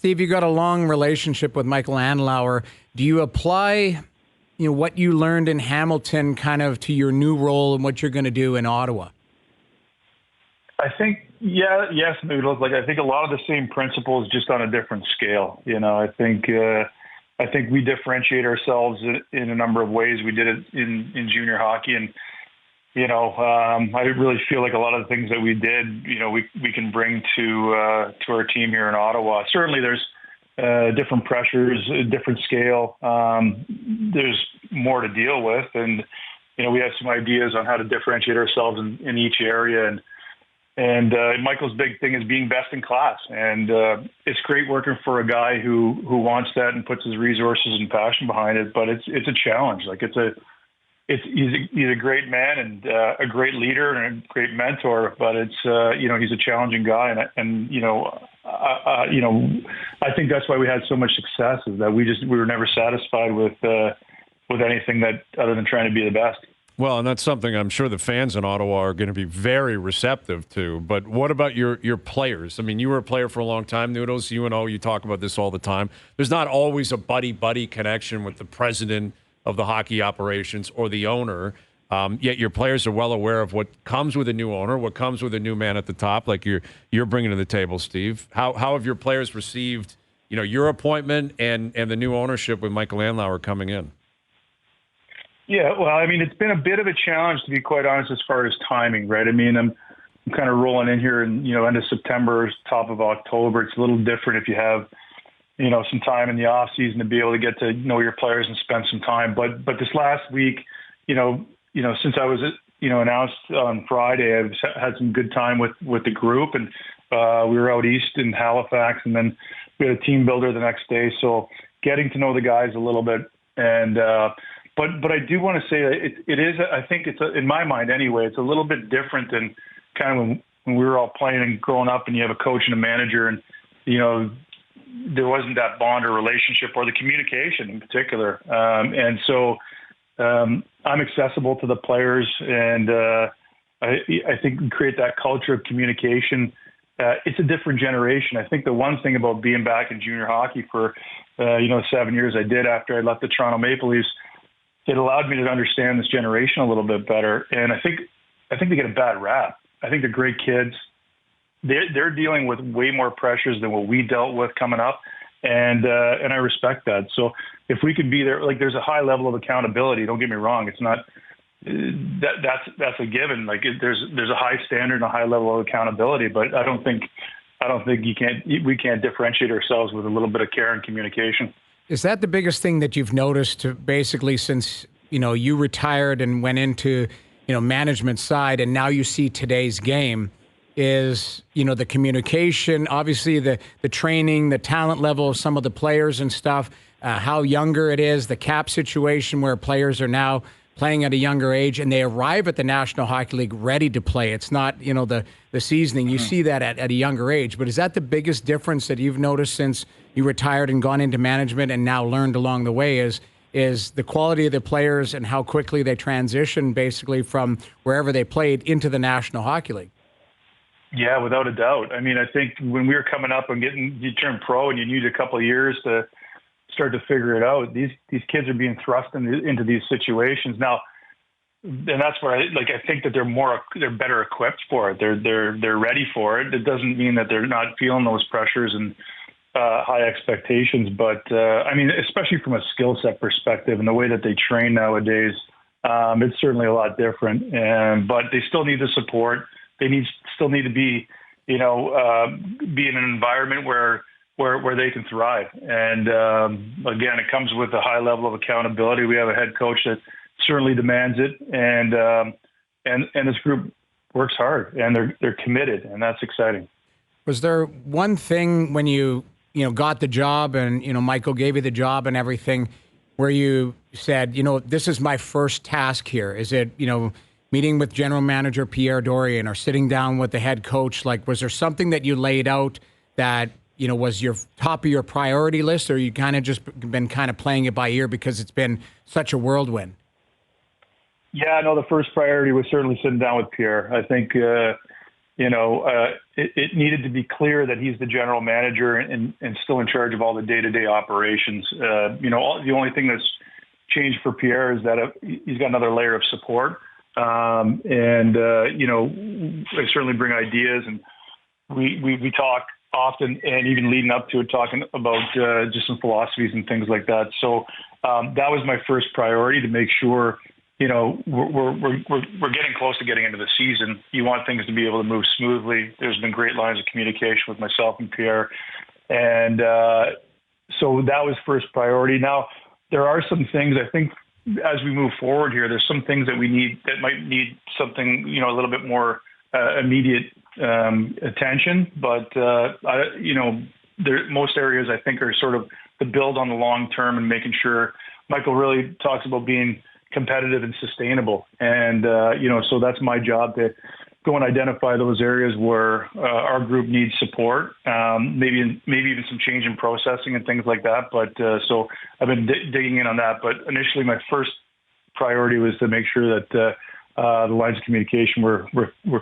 Steve, you got a long relationship with Michael Andlauer. Do you apply, what you learned in Hamilton kind of to your new role and what you're going to do in Ottawa? I think, yes, Noodles. Like, I think a lot of the same principles, just on a different scale. I think we differentiate ourselves in a number of ways. We did it in junior hockey, and I really feel like a lot of the things that we did, we can bring to our team here in Ottawa. Certainly, there's different pressures, a different scale. There's more to deal with, and we have some ideas on how to differentiate ourselves in each area. And Michael's big thing is being best in class, and it's great working for a guy who wants that and puts his resources and passion behind it. But it's a challenge. Like he's a great man and a great leader and a great mentor. But it's he's a challenging guy, and I think that's why we had so much success, is that we were never satisfied with anything that other than trying to be the best. Well, and that's something I'm sure the fans in Ottawa are going to be very receptive to. But what about your players? I mean, you were a player for a long time, Noodles. You talk about this all the time. There's not always a buddy-buddy connection with the president of the hockey operations or the owner. Yet your players are well aware of what comes with a new owner, what comes with a new man at the top, like you're bringing to the table, Steve. How have your players received, your appointment and the new ownership with Michael Andlauer coming in? Yeah, well, I mean, it's been a bit of a challenge, to be quite honest, as far as timing, right? I mean, I'm kind of rolling in here in, end of September, top of October. It's a little different if you have, some time in the off season to be able to get to know your players and spend some time. But this last week, since I was, announced on Friday, I've had some good time with the group, and we were out east in Halifax, and then we had a team builder the next day. So getting to know the guys a little bit, and But I do want to say that it is. I think it's in my mind anyway. It's a little bit different than kind of when we were all playing and growing up, and you have a coach and a manager, and there wasn't that bond or relationship or the communication in particular. And so I'm accessible to the players, and I think we create that culture of communication. It's a different generation. I think the one thing about being back in junior hockey for 7 years I did after I left the Toronto Maple Leafs, it allowed me to understand this generation a little bit better. And I think they get a bad rap. I think they're great kids. They're dealing with way more pressures than what we dealt with coming up. And I respect that. So if we can be there, like, there's a high level of accountability. Don't get me wrong. It's not that's a given. Like, there's a high standard and a high level of accountability, but I don't think we can't differentiate ourselves with a little bit of care and communication. Is that the biggest thing that you've noticed basically since, you retired and went into, management side, and now you see today's game is, the communication, obviously the training, the talent level of some of the players and stuff, how younger it is, the cap situation where players are now playing at a younger age and they arrive at the National Hockey League ready to play. It's not, the seasoning. You see that at a younger age. But is that the biggest difference that you've noticed since you retired and gone into management and now learned along the way is the quality of the players and how quickly they transition basically from wherever they played into the National Hockey League? Yeah, without a doubt. I mean, I think when we were coming up and you turned pro and you needed a couple of years to start to figure it out, these kids are being thrust into these situations now, and that's where I think that they're better equipped for it. They're ready for it. It doesn't mean that they're not feeling those pressures and high expectations, but I mean, especially from a skill set perspective and the way that they train nowadays, it's certainly a lot different. But they still need the support. They still need to be, be in an environment where they can thrive. And again, it comes with a high level of accountability. We have a head coach that certainly demands it, and this group works hard, and they're committed, and that's exciting. Was there one thing when you got the job and Michael gave you the job and everything, where you said, this is my first task here? Is it meeting with general manager Pierre Dorian or sitting down with the head coach? Like, was there something that you laid out that was your top of your priority list, or you kind of just been kind of playing it by ear because it's been such a whirlwind? Yeah, no, the first priority was certainly sitting down with Pierre. I think, it needed to be clear that he's the general manager and still in charge of all the day-to-day operations. The only thing that's changed for Pierre is that he's got another layer of support. I certainly bring ideas, and we talk often, and even leading up to it, talking about just some philosophies and things like that. So that was my first priority, to make sure, we're getting close to getting into the season. You want things to be able to move smoothly. There's been great lines of communication with myself and Pierre. And so that was first priority. Now, there are some things, I think, as we move forward here, there's some things that we need that might need something, a little bit more immediate attention. But, most areas I think are sort of the build on the long term and making sure. Michael really talks about being competitive and sustainable. And, so that's my job, to go and identify those areas where our group needs support, maybe even some change in processing and things like that. But so I've been digging in on that. But initially, my first priority was to make sure that the lines of communication were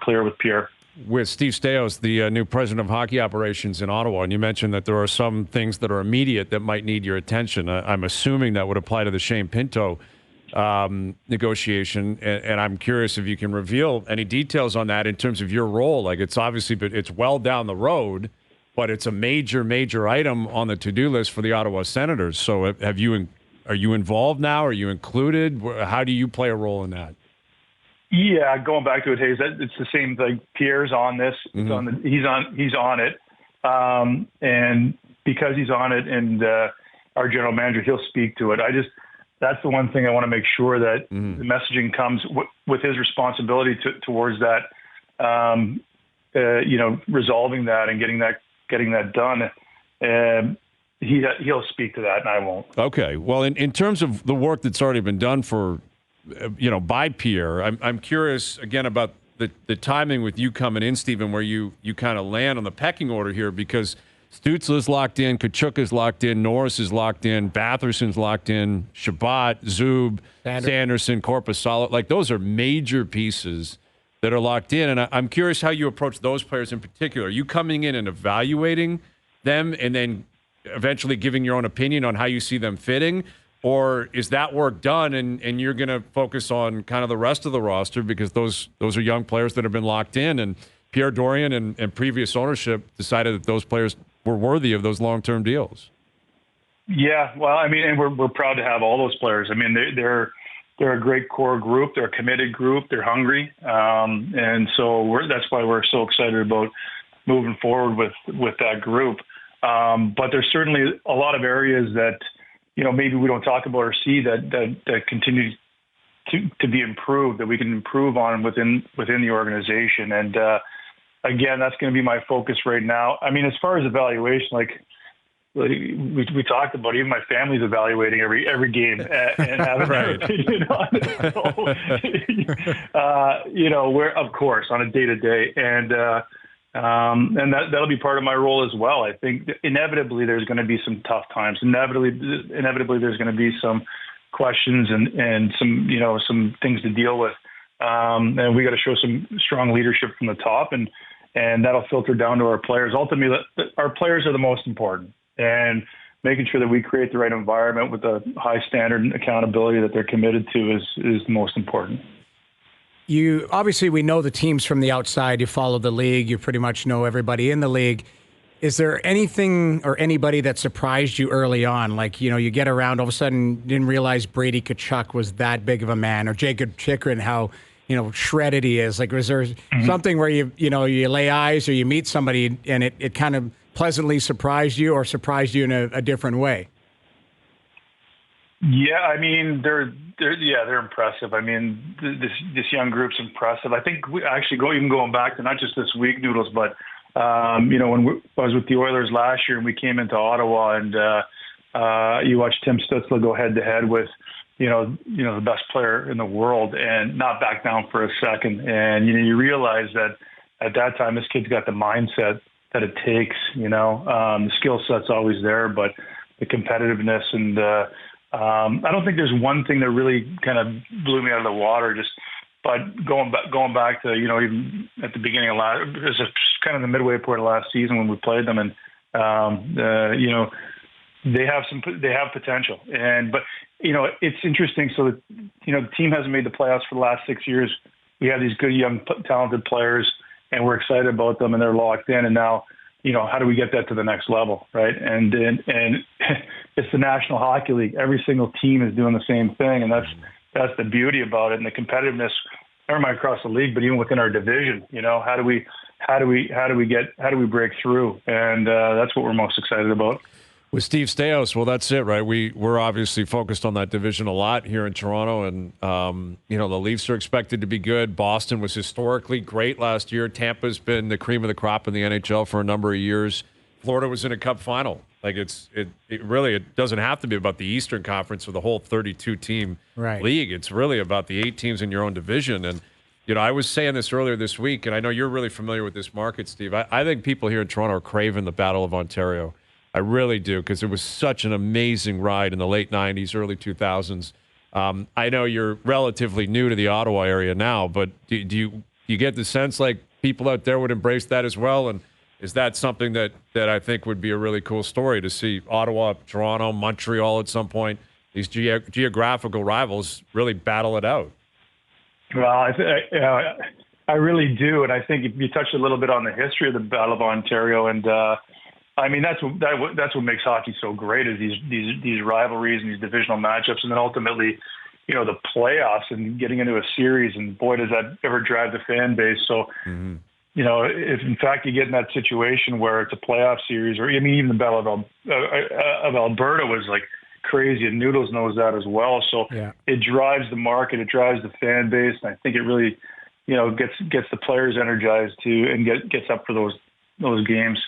clear with Pierre. With Steve Staios, the new president of hockey operations in Ottawa, and you mentioned that there are some things that are immediate that might need your attention. I'm assuming that would apply to the Shane Pinto negotiation, and I'm curious if you can reveal any details on that in terms of your role. Like, it's obviously, but it's well down the road, but it's a major item on the to-do list for the Ottawa Senators. So are you involved now? Are you included? How do you play a role in that? Yeah, going back to it, Hayes, it's the same thing. Pierre's on this. It's he's on it. And because he's on it, and our general manager, he'll speak to it. That's the one thing I want to make sure that the messaging comes with his responsibility towards that, resolving that and getting that done. He'll speak to that, and I won't. Okay. Well, in terms of the work that's already been done by Pierre, I'm curious again about the timing with you coming in, Stephen, where you kind of land on the pecking order here, because Stützle's locked in, Tkachuk is locked in, Norris is locked in, Batherson's locked in, Shabbat, Zub, Sanderson, Korpisalo. Like, those are major pieces that are locked in. And I'm curious how you approach those players in particular. Are you coming in and evaluating them and then eventually giving your own opinion on how you see them fitting? Or is that work done and you're going to focus on kind of the rest of the roster, because those are young players that have been locked in, and Pierre Dorion and previous ownership decided that those players were worthy of those long-term deals? Yeah, well, I mean, and we're proud to have all those players. I mean, they're a great core group. They're a committed group. They're hungry, and so that's why we're so excited about moving forward with that group. But there's certainly a lot of areas that maybe we don't talk about or see that continue to be improved, that we can improve on within the organization. And again, that's going to be my focus right now. I mean, as far as evaluation, like we talked about, even my family's evaluating every game and having an opinion on it. So, we're, of course, on a day-to-day, and that'll be part of my role as well. I think inevitably there's going to be some tough times. Inevitably there's going to be some questions and some things to deal with. And we got to show some strong leadership from the top, and that'll filter down to our players. Ultimately, our players are the most important, and making sure that we create the right environment with a high standard and accountability that they're committed to is the most important. We know the teams from the outside. You follow the league. You pretty much know everybody in the league. Is there anything or anybody that surprised you early on? Like, you get around, all of a sudden didn't realize Brady Tkachuk was that big of a man, or Jacob Chychrun, how, shredded he is. Like, was there something where you lay eyes or you meet somebody and it kind of pleasantly surprised you, or surprised you in a different way? Yeah, I mean, they're impressive. I mean, this young group's impressive. I think we actually going back to not just this week, Noodles, but when I was with the Oilers last year and we came into Ottawa, and you watched Tim Stützle go head to head with the best player in the world and not back down for a second. And you realize that at that time this kid's got the mindset that it takes. The skill set's always there, but the competitiveness and I don't think there's one thing that really kind of blew me out of the water. Just But going back to, even at the beginning of it was kind of the midway point of last season when we played them, and they have potential. But it's interesting. So that, the team hasn't made the playoffs for the last 6 years. We have these good young talented players, and we're excited about them, and they're locked in. And now, how do we get that to the next level, right? And it's the National Hockey League. Every single team is doing the same thing, and that's the beauty about it, and the competitiveness. Never mind across the league, but even within our division, how do we break through? And that's what we're most excited about. With Steve Staios, well, that's it, right? We're obviously focused on that division a lot here in Toronto, and the Leafs are expected to be good. Boston was historically great last year. Tampa's been the cream of the crop in the NHL for a number of years. Florida was in a Cup final. Like it doesn't have to be about the Eastern Conference or the whole 32-team league. It's really about the 8 teams in your own division. And I was saying this earlier this week, and I know you're really familiar with this market, Steve. I think people here in Toronto are craving the Battle of Ontario. I really do, because it was such an amazing ride in the late 90s, early 2000s. I know you're relatively new to the Ottawa area now, but do you get the sense like people out there would embrace that as well? And is that something that I think would be a really cool story to see Ottawa, Toronto, Montreal at some point, these geographical rivals really battle it out? Well, I really do. And I think you touched a little bit on the history of the Battle of Ontario, and that's what makes hockey so great, is these rivalries and these divisional matchups, and then ultimately, the playoffs and getting into a series. And boy, does that ever drive the fan base. So, if in fact you get in that situation where it's a playoff series, or even the Battle of Alberta was like crazy, and Noodles knows that as well. So It drives the market, it drives the fan base, and I think it really, gets the players energized too, and gets up for those games.